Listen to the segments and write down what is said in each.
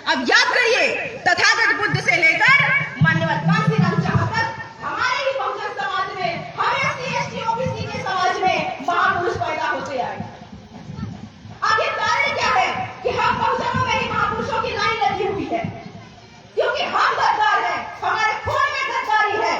अब याद करिए, तथागत बुद्ध से लेकर मान्यवर कांशीराम शाह तक हमारे ही बहुजन समाज में, हमें SC/ST OBC के समाज में महापुरुष पैदा होते आए। अब ये कारण क्या है कि हम बहुजनों में ही महापुरुषों की लाइन लगी हुई है, क्योंकि हम गद्दार हैं, हमारे खून में गद्दारी है।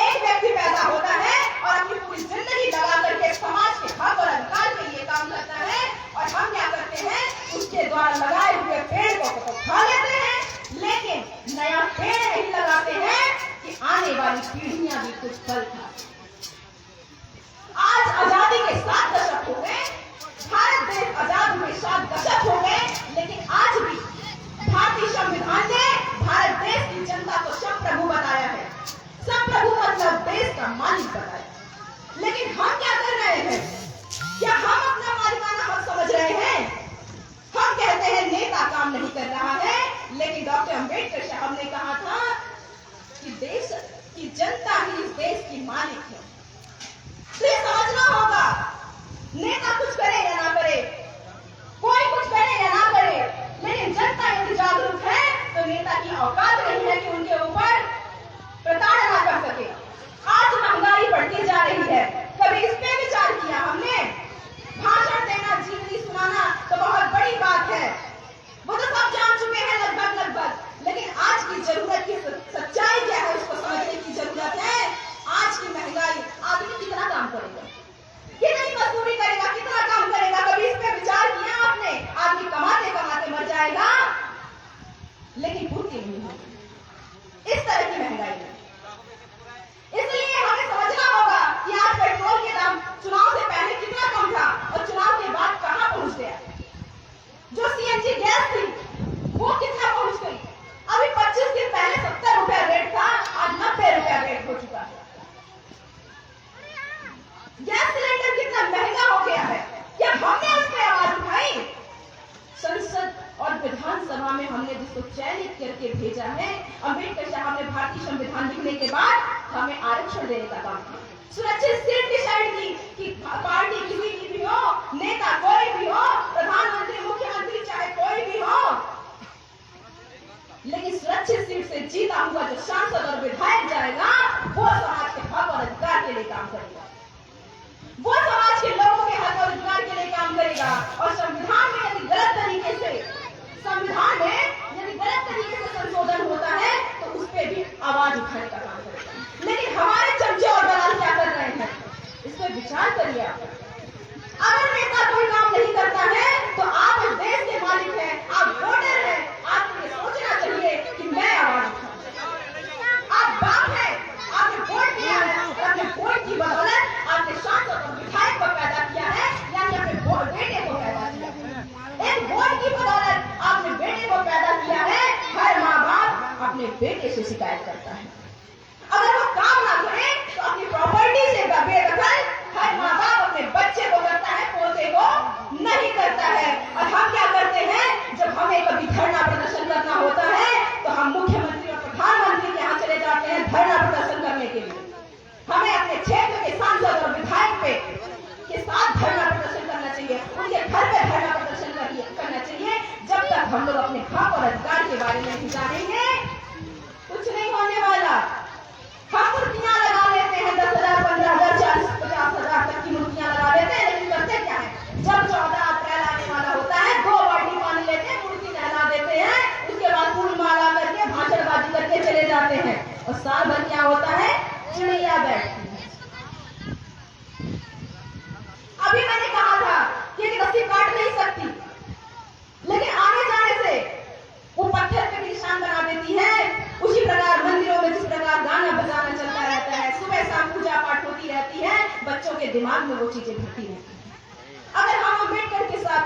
एक व्यक्ति पैदा होता है और अपनी पूरी जिंदगी लगा करके समाज के हक और अधिकार के लिए काम करता है, और हम क्या करते हैं, उसके द्वारा लगाए हुए पेड़ को तो खा लेते हैं, लेकिन नया पेड़ नहीं लगाते हैं कि आने वाली पीढ़ियां भी कुछ फल खा। आज आजादी के 7 दशक हो गए, भारत देश आजाद हुए 7 दशक हो गए, लेकिन आज भी भारतीय संविधान ने भारत देश की जनता को संप्रभु बताया है। संप्रभु मतलब देश का मालिक बताया, लेकिन हम क्या कर रहे हैं? क्या हम अपना मालिकाना हक समझ रहे हैं? हम कहते हैं नेता काम नहीं कर रहा है, लेकिन डॉक्टर अंबेडकर साहब ने कहा था कि देश की जनता ही इस देश की मालिक है। तो ये समझना होगा, नेता कुछ करे या ना करे, कोई कुछ करे या ना करे, लेकिन जनता यदि जागरूक है तो नेता की औकात नहीं है कि उनके ऊपर प्रताड़ना कर सके। आज महंगाई बढ़ती जा रही है, कभी इस पे विचार किया हमने? भाषण देना, जीवनी सुनाना तो बहुत बड़ी बात है, वो तो सब जान चुके हैं लगभग, लेकिन आज की जरूरत की सच्चाई क्या है उसको समझने की जरूरत है। आज की महंगाई, आदमी कितना काम करेगा, कितनी मजदूरी करेगा, कितना काम करेगा, कभी इस पे विचार किया आपने? आदमी कमाते कमाते मर जाएगा, लेकिन पूर्ति नहीं होगी इस तरह की महंगाई में। इसलिए हमें समझना होगा कि आज पेट्रोल के दाम चुनाव से पहले कितना कम था और चुनाव के बाद कहां पहुंच गया। जो CNG गैस थी वो कितना पहुंच गई? अभी 25 दिन पहले 70 रुपया रेट था, आज 90 रुपया रेट हो चुका है। गैस सिलेंडर कितना महंगा हो गया है, क्या हमने उस पर आवाज उठाई? संसद और विधानसभा में हमने जिसको चयनित करके भेजा है, अंबेडकर साहब ने भारतीय संविधान लिखने के बाद हमें आरक्षण देने का काम किया, सुरक्षित सीट डिसाइड की कि पार्टी किसी की भी हो, नेता कोई भी हो, प्रधानमंत्री मुख्यमंत्री चाहे कोई भी हो, लेकिन सुरक्षित सीट से जीता हुआ जो सांसद और विधायक जाएगा वो समाज के हक और अधिकार के लिए काम करेगा, वो समाज के लोगों के हक और अधिकार के लिए काम करेगा। और संविधान में यदि गलत तरीके से संशोधन होता है तो उस पर भी आवाज उठाने का काम करेगा। लेकिन हमारे चमचे और दलाल क्या कर रहे हैं, इस पर विचार करिए आप। अगर नेता कोई काम नहीं करता है तो आप इस देश के मालिक हैं, आप वोटर हैं, आपको ये सोचना चाहिए कि मैं आवाज उठाऊं। आप बाप हैं, आपने वोट दिया है और अपने वोट की बदौलत आपने सांसद और विधायक को पैदा किया है, यानी अपने बेटे को पैदा किया है। एक वोट की बदौलत आपने बेटे को पैदा किया है। हर माँ बाप अपने बेटे से शिकायत करता है, अगर वो काम ना करे तो अपनी प्रॉपर्टी से बेदखल हर माँ बाप अपने बच्चे को करता है, पोते को नहीं करता है। और हम क्या करते हैं, जब हमें कभी धरना प्रदर्शन करना होता है तो हम मुख्यमंत्री और प्रधानमंत्री के यहाँ चले जाते हैं धरना प्रदर्शन करने के लिए। हमें अपने क्षेत्र के सांसद और विधायक के साथ धरना प्रदर्शन करना चाहिए, उनके घर पे धरना प्रदर्शन करना चाहिए। जब तक हम लोग अपने हक और अधिकार के बारे में नहीं जानेंगे कुछ नहीं होने वाला। हम मूर्तियां लगा लेते हैं, 10,000, 15,000, 40,000, 50,000 तक की मूर्तियां लगा लेते हैं, लेकिन करते क्या है, जब 14 अप्रैल आने वाला होता है 2 बाल्टी पानी लेते हैं, मूर्ति नहला देते हैं, उसके बाद फूल माला करके भाषणबाजी करके चले जाते हैं, और साल भर क्या होता है, चिड़िया बैठती है। अभी मैंने कहा था कि एक रस्सी काट नहीं सकती, लेकिन आने जाने से वो पत्थर पे निशान बना देती है। उसी प्रकार मंदिरों में जिस प्रकार गाना बजाना चलता रहता है, सुबह शाम पूजा पाठ होती रहती है, बच्चों के दिमाग में वो चीजें घुसती रहती हैं। अगर हम अंबेडकर के साथ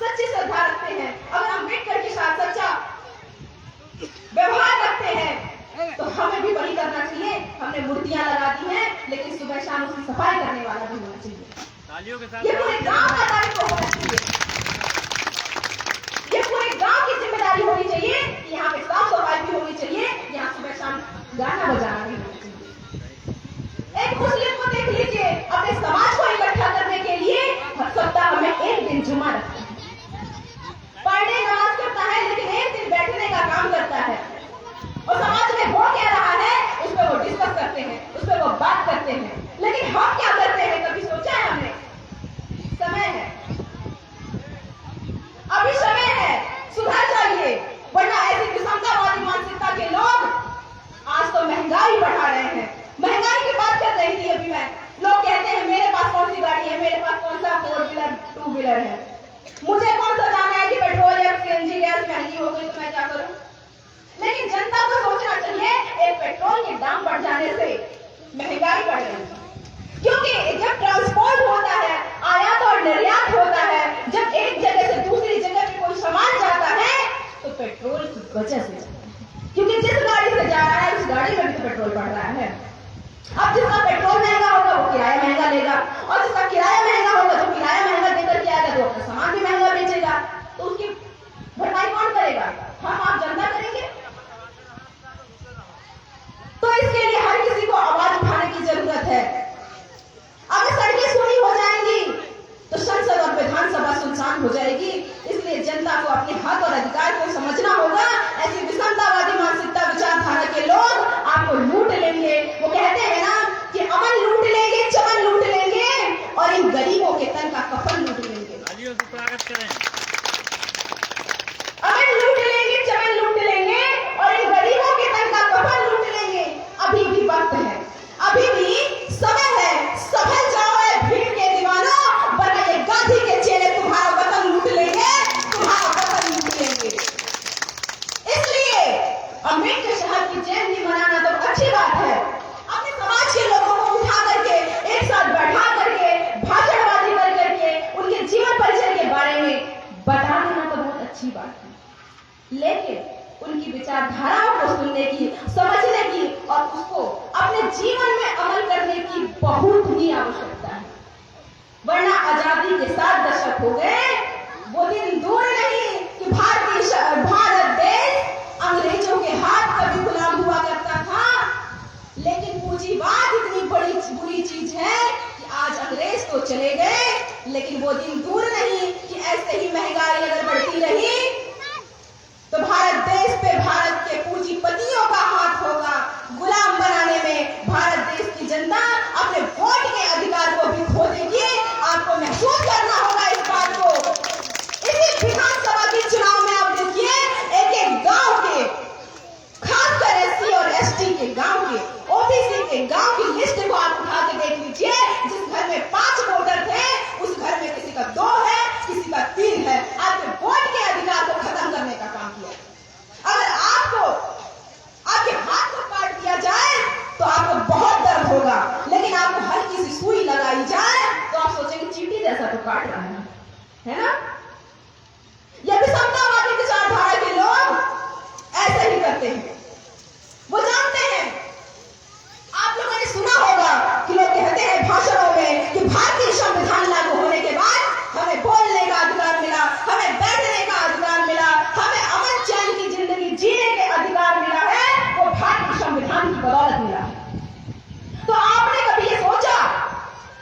सच्ची श्रद्धा रखते हैं, अगर अंबेडकर के साथ सच्चा व्यवहार रखते हैं, तो हमें भी वही करना चाहिए। हमने मूर्तियां लगा दी हैं, लेकिन सुबह शाम उसकी सफाई करने वाला भी होना चाहिए। ये पूरे गांव का दायित्व होना चाहिए, ये पूरे गांव की जिम्मेदारी होनी चाहिए कि यहाँ पे साफ सफाई भी होनी चाहिए, यहाँ सुबह शाम गाना बजाना भी होना चाहिए। एक मुस्लिम को देख लीजिए, अपने समाज को इकट्ठा करने के लिए हर सप्ताह में एक दिन जुमा रखता है, पर डे नमाज करता है, लेकिन महंगाई बढ़ रही है। क्योंकि जब ट्रांसपोर्ट होता है, आयात और निर्यात होता है, जब एक जगह से दूसरी जगह पे कोई सामान जाता है तो पेट्रोल की वजह से जाता है। क्योंकि जिस गाड़ी से जा रहा है उस गाड़ी में भी तो पेट्रोल बढ़ रहा है। अब जिसका पेट्रोल महंगा होगा वो किराया महंगा लेगा, और जिसका किराया महंगा होगा, जो किराया महंगा देकर के आएगा, तो अपना सामान भी महंगा बेचेगा। तो उसकी भरपाई कौन करेगा? हम आप जनता करेंगे। तो इसके लिए हर किसी को आवाज उठाने की जरूरत है। अगर सड़कें सूनी हो जाएंगी तो संसद और विधानसभा सुनसान हो जाएगी। इसलिए जनता को अपने हक और अधिकार को समझना होगा। ऐसी विषमतावादी मानसिकता विचारधारा के लोग आपको लूट लेंगे। वो कहते हैं ना कि अमन लूट लेंगे, चमन लूट लेंगे और इन गरीबों के तन का कफन लूट लेंगे। अमन लूट लेंगे, चमन लूट लेंगे और इन गरीबों के तन का कफन लूट लेंगे। अभी भी वक्त है, अभी भी समय है। संभल जाओ है भीड़ के दीवानों, वरना ये गांधी के चेले तुम्हारा वतन लूट लेंगे, तुम्हारा वतन लूट लेंगे। इसलिए अम्बेडकर साहब की जयंती मनाना तो अच्छी बात है। अपने समाज के लोगों को उठा करके एक साथ बैठा करके भाषणबाजी कर करके उनके जीवन परिचय के बारे में बता देना तो बहुत अच्छी बात है, लेकिन उनकी विचारधाराओं को सुनने की, समझने की और उसको अपने जीवन में अमल करने की बहुत ही आवश्यकता है। वरना आजादी के 7 दशक हो गए, वो दिन दूर नहीं कि भारत देश अंग्रेजों के हाथ कभी गुलाम हुआ करता था। लेकिन पूंजीवाद इतनी बड़ी बुरी चीज है कि आज अंग्रेज तो चले गए, लेकिन वो दिन दूर नहीं कि ऐसे ही महंगाई अगर बढ़ती रही तो भारत देश पे भारत के पूंजीपतियों का हाथ होगा। गुलाम बनाने में भारत देश की जनता अपने वोट के अधिकार को भी खो देगी। आपको महसूस करना होगा इस बात को। इसी विधानसभा के चुनाव में आप देखिए, एक गांव के, खासकर एससी और एसटी के गांव के, ओबीसी के गांव की लिस्ट को आप उठा के देख लीजिए। जिस घर में 5 वोटर थे उस घर में किसी का 2 है, किसी का 3 है। आपके वोट के अधिकार को खत्म करने का काम किया। अगर आपको आपके हाथ को काट दिया जाए तो आपको बहुत दर्द होगा, लेकिन आपको हल्की सी सुई लगाई जाए तो आप सोचेंगे चींटी जैसा तो काट रहा है ना? यह विषमतावादी विचारधारा के लोग ऐसे ही करते हैं। वो जानते हैं, आप लोगों ने सुना होगा कि लोग कहते हैं भाषणों में कि भारतीय संविधान लागू होने के बाद हमें बोलने का अधिकार मिला, हमें बैठने का अधिकार मिला, हमें अमन चैन की जिंदगी जीने के अधिकार मिला है, वो भारतीय संविधान की बदौलत मिला है। तो आपने कभी ये सोचा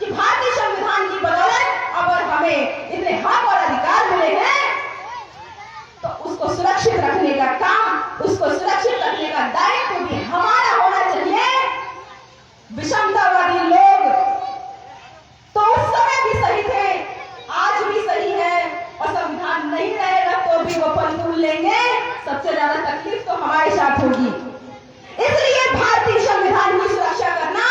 कि भारतीय संविधान की बदौलत अगर हमें इतने हक और अधिकार मिले हैं तो उसको सुरक्षित रखने का काम, उसको सुरक्षित रखने का दायित्व भी हमारा होना चाहिए। विषमतावादी लोग तो उस समय भी सही थे, आज भी सही है, और संविधान नहीं रहेगा तो भी वो फल फूल लेंगे। सबसे ज्यादा तकलीफ तो हमारे साथ होगी। इसलिए भारतीय संविधान की सुरक्षा करना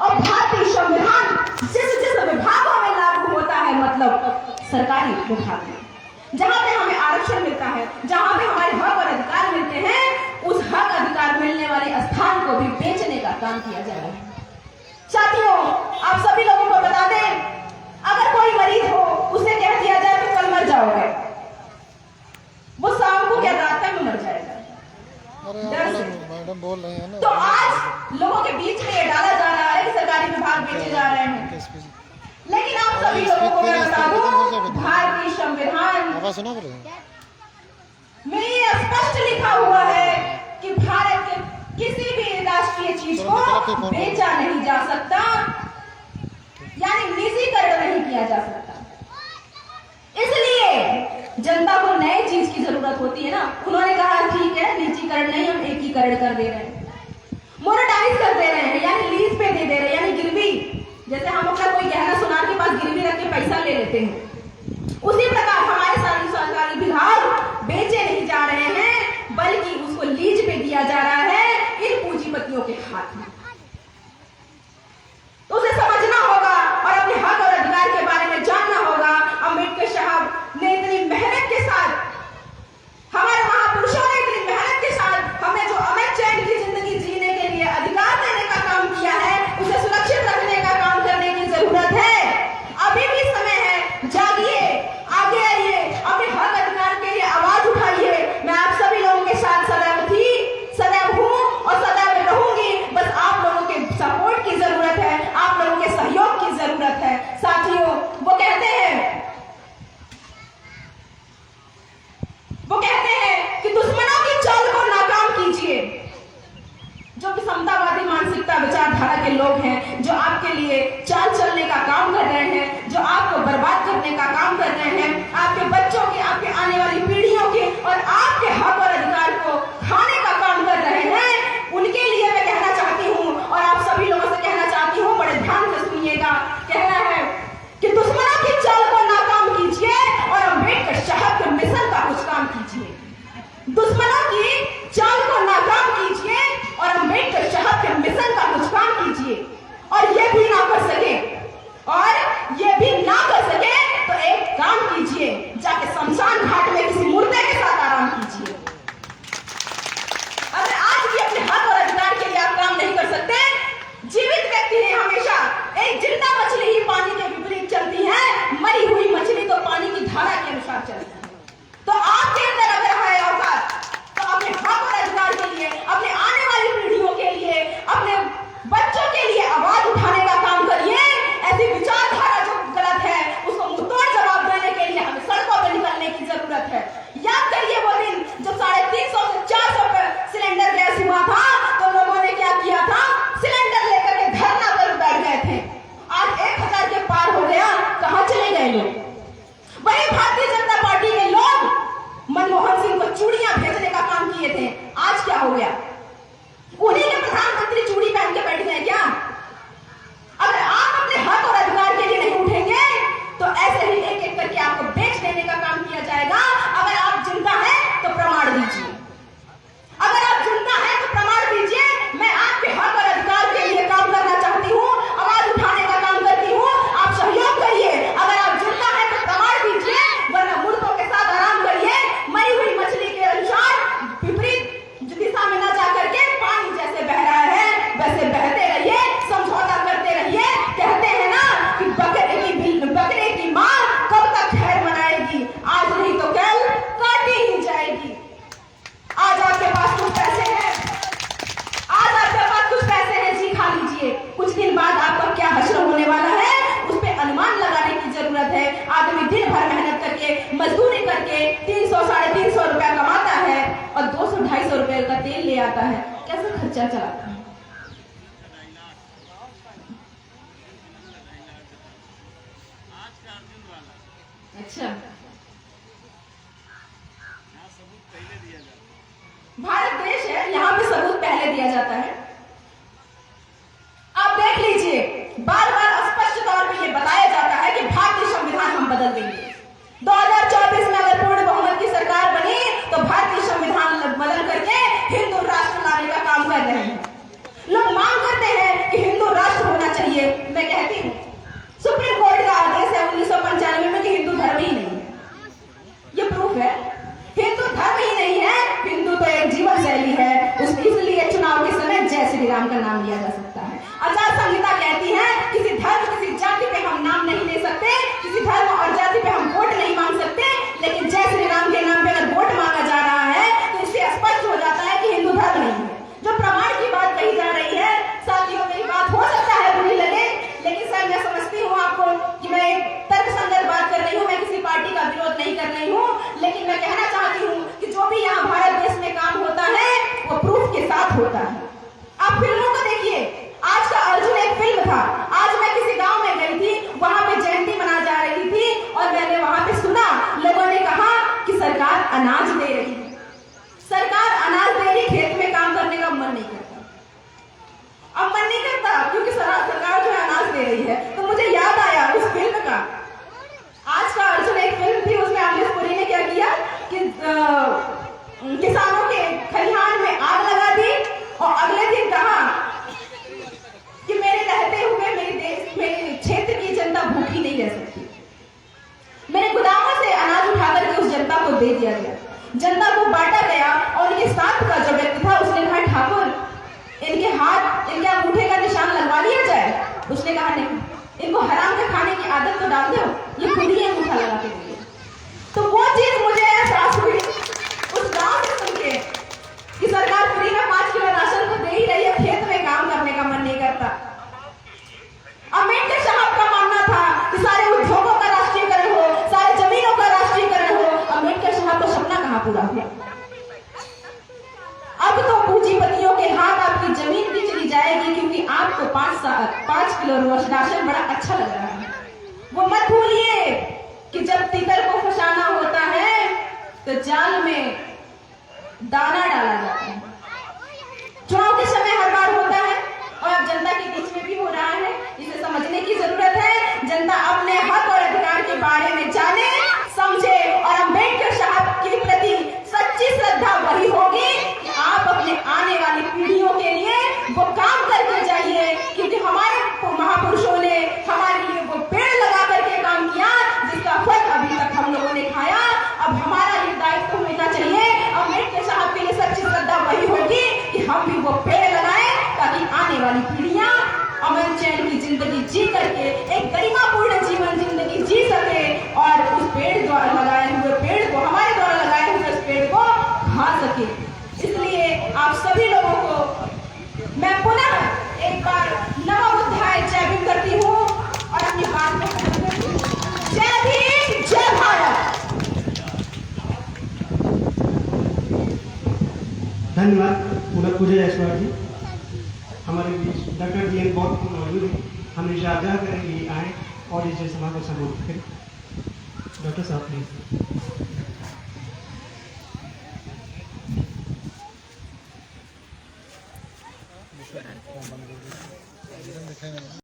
और भारतीय संविधान जिस विभागों में लागू होता है, मतलब सरकारी विभाग में, जहां पे हमें आरक्षण मिलता है, जहां पे हमारे हक और अधिकार मिलते हैं, उस हक अधिकार मिलने वाले स्थान को भी बेचने का काम किया जा रहा है। साथियों, आप सभी लोगों को बता दें, अगर कोई मरीज हो उसे कह दिया जाए तो कल मर जाओगे, वो शाम को क्या रात में मर जाएगा डर से। मैडम बोल रहे हैं ना, तो आज लोगों के बीच में ये डाला जा रहा है कि सरकारी विभाग बेचे जा रहे हैं, लेकिन आप सभी लोगों को मैं बता दूं, भारतीय संविधान में स्पष्ट लिखा हुआ है कि भारत के किसी भी राष्ट्रीय चीज को बेचा नहीं जा सकता, यानी निजीकरण नहीं किया जा सकता। इसलिए जनता को नई चीज की जरूरत होती है ना। उन्होंने कहा ठीक है, निजीकरण नहीं, हम एकीकरण कर दे रहे हैं, मोनेटाइज कर दे रहे हैं, यानी लीज पे दे रहे हैं, यानी गिरवी। जैसे हम अपना कोई गहना सुनार के पास गिरवी रख के पैसा ले लेते हैं, उसी प्रकार हमारे सारे सरकारी विभाग बेचे नहीं जा रहे हैं, बल्कि उसको लीज पे दिया जा रहा है इन पूंजीपतियों के हाथ में। तो उसे समझना होगा और अपने हक और अधिकार के बारे में जानना होगा। अम्बेडकर साहब ने इतनी मेहनत के साथ, हमारे महापुरुषों ने इतनी मेहनत के साथ हमें जो अमन चैन की जिंदगी जीने के लिए अधिकार देने का काम किया है, काम कर रहे हैं, आपके बच्चों के, आपके आने वाली पीढ़ियों के और आपके हक और अधिकार को खाने का काम कर रहे हैं, उनके लिए मैं कहना चाहती हूँ और आप सभी लोगों से कहना चाहती हूँ, बड़े ध्यान से सुनिएगा। कहना है कि दुश्मनों की चाल को नाकाम कीजिए और अम्बेडकर साहब के मिशन का कुछ काम कीजिए। दुश्मनों की चाल को नाकाम कीजिए और अम्बेडकर साहब के मिशन का कुछ काम कीजिए। और ये भी ना कर सके तो एक काम कीजिए, जाके शमशान घाट में किसी मुर्दे के साथ आराम कीजिए। अगर आज भी अपने हक और अधिकार के लिए आप काम नहीं कर सकते, जीवित व्यक्ति है हमेशा एक जिंदा मछली ही पानी के विपरीत चलती है, मरी हुई मछली तो पानी की धारा के अनुसार चलती है। तो आपके अंदर अगर है औकात, तो अपने हक और अधिकार के लिए, अपने आने वाली पीढ़ियों के लिए, अपने बच्चों के लिए आवाज उठाने का काम करिए। ऐसी विचारधारा जो गलत है उसको मुंहतोड़ जवाब देने के लिए हमें सड़कों पर निकलने की जरूरत है। याद करिए वो दिन जब 350 से 400 पे सिलेंडर गैस हुआ था, तो लोगों ने क्या किया था, सिलेंडर लेकर के धरना पर बैठ गए थे। आज 1000 के पार हो गया, कहां चले गए लोग? वही भारतीय जनता पार्टी के लोग मनमोहन सिंह को चूड़ियां भेजने का काम किए थे, आज क्या हो गया? उन्हीं के प्रधानमंत्री चूड़ी पहन के बैठ गए क्या? अगर आप अपने हक और अधिकार के लिए नहीं उठेंगे तो ऐसे ही एक एक करके आपको बेच देने का काम किया जाएगा। अगर आप जिंदा हैं तो प्रमाण दीजिए, अगर आप जिंदा हैं तो प्रमाण दीजिए। मैं आपके हक और अधिकार के लिए काम करना चाहती हूँ, आवाज उठाने का काम करती हूँ, आप सहयोग करिए। अगर आप जिंदा हैं तो प्रमाण दीजिए, वरना मुर्दों के साथ आराम करिए। मरी हुई मछली के अनुसार विपरीत दिशा में न जाकर के पानी जैसे बह रहा है वैसे बहते रहिए, समझौता करते रहिए। कहते हैं ना कि बकरे की माँ कब तक खैर मनाएगी, आज नहीं तो कल काटी ही जाएगी। आज आपके पास कुछ पैसे हैं, आज आपके पास कुछ पैसे हैं, जी खा लीजिए। कुछ दिन बाद आपका क्या हश्र होने वाला है उस पर अनुमान लगाने की जरूरत है। आदमी दिन भर मेहनत करके, मजदूरी करके 300 साढ़े 300 रुपया कमाता है और 200-250 रुपए का तेल ले आता है, कैसे खर्चा चलाता है? अच्छा, भारत देश है, यहाँ पे सबूत पहले दिया जाता है। आप देख लीजिए, बार बार स्पष्ट तौर पे ये बताया जाता है कि भारतीय संविधान हम बदल देंगे। 2024 में अगर पूर्ण बहुमत की सरकार बनी तो भारतीय संविधान बदल करके हिंदू राष्ट्र लाने का काम कर रहे हैं। लोग मांग करते हैं कि हिंदू राष्ट्र होना चाहिए। मैं कहती हूँ सुप्रीम कोर्ट का आदेश है 1995 में कि हिंदू धर्म ही नहीं है, ये प्रूफ है। हिंदू धर्म ही नहीं है, हिंदू तो एक जीवन शैली है। इसलिए चुनाव के समय जय श्री राम का नाम लिया जा सकता है। आचार संहिता कहती है किसी धर्म, किसी जाति पे हम नाम नहीं ले सकते, किसी धर्म और जाति पे हम वोट नहीं मांग सकते, लेकिन जय श्री राम के नाम पे अगर वोट मांगा जा रहा है तो इससे स्पष्ट हो जाता है कि हिंदू धर्म नहीं है। जो प्रमाण की बात कही जा रही है, साथियों मेरी बात हो सकता है बुरी लगे, लेकिन सर मैं समझती हूँ आपको कि मैं एक तर्कसंगत बात कर रही हूँ, मैं किसी पार्टी का विरोध नहीं कर रही हूँ, लेकिन मैं कहना चाहती हूँ कि जो भी यहाँ भारत देश में काम होता है वो प्रूफ के साथ होता है। आप फिल्मों को देखिए, आज का अर्जुन एक फिल्म था। आज मैं किसी गांव में गई थी, वहां पे जयंती मना जा रही थी और मैंने वहां पे सुना, लोगों ने कहा कि सरकार अनाज दे रही है, सरकार अनाज दे रही, खेत में काम करने का मन नहीं करता। अब मन नहीं करता क्योंकि सरकार जो है अनाज दे रही है। तो मुझे याद आया उस फिल्म का, आज का अर्जुन एक फिल्म थी, उसमें अमरीश पुरी ने क्या किया कि किसानों के खलिहान में आग लगा दी और अगले दिन कहा कि मेरे रहते हुए मेरे क्षेत्र की जनता भूखी नहीं रह सकती। मेरे गोदामों से अनाज उठाकर के उस जनता को दे दिया गया, जनता को बांटा गया। और उनके साथ का जो व्यक्ति था उसने कहा ठाकुर इनके हाथ, इनके अंगूठे का निशान लगवा लिया जाए। उसने कहा नहीं, इनको हराम के खाने की आदत तो डाल दो, ये खुद ही अंगूठा लगा के दिए। तो वो चीज मुझे एहसास हुई उस गांव से सुन के कि सरकार फ्री में 5 किलो राशन तो दे ही रही है, खेत में काम करने का मन नहीं करता। अम्बेडकर साहब का मानना था कि सारे उद्योगों का राष्ट्रीयकरण हो, सारे जमीनों का राष्ट्रीयकरण हो। अम्बेडकर साहब का सपना कहाँ पूरा हुआ? अब तो पूंजीपतियों के हाथ आपकी जमीन भी चली जाएगी क्योंकि आपको 5 किलो राशन बड़ा अच्छा लग रहा है। वो मत भूलिए कि जब तितर को फंसाना होता है तो जाल में दाना डाला जाता है। चुनाव के समय हर बार होता है और अब जनता के बीच में भी हो रहा है। इसे समझने की जरूरत है। जनता अपने हक और अधिकार के बारे में जाने, समझे और अम्बेडकर साहब के प्रति सच्ची श्रद्धा वही होगी कि आप अपने आने वाली पीढ़ियों के लिए वो काम करके जाइए, क्योंकि हमारे महापुरुषों ने हमारे लिए वो पेड़ लगा करके काम किया जिसका फल अभी तक हम लोगों ने खाया। अब हमारा ये दायित्व होना चाहिए, अम्बेडकर साहब के लिए सच्ची श्रद्धा वही होगी कि हम भी वो पेड़ लगाएं ताकि आने वाली पीढ़ियां अमन चैन की जिंदगी जी करके एक गरिमापूर्ण जीवन जिंदगी जी सके और उस पेड़ द्वारा लगाए हुए पेड़ को, हमारे द्वारा लगाए हुए उस पेड़ को खा सके। इसलिए आप सभी लोगों को मैं पुनः एक बार नमो बुद्धाय जय भीम करती हूँ और अपनी बात को खत्म करती हूँ। जय भीम, जय भारत। धन्यवाद पूरा पूजा जयसवाल जी। हमारे बीच डॉक्टर जी एन बहुत मौजूद है। हम इजाज़त करेंगे आए और इस समाज को संबोधित करें। डॉक्टर साहब प्लीज।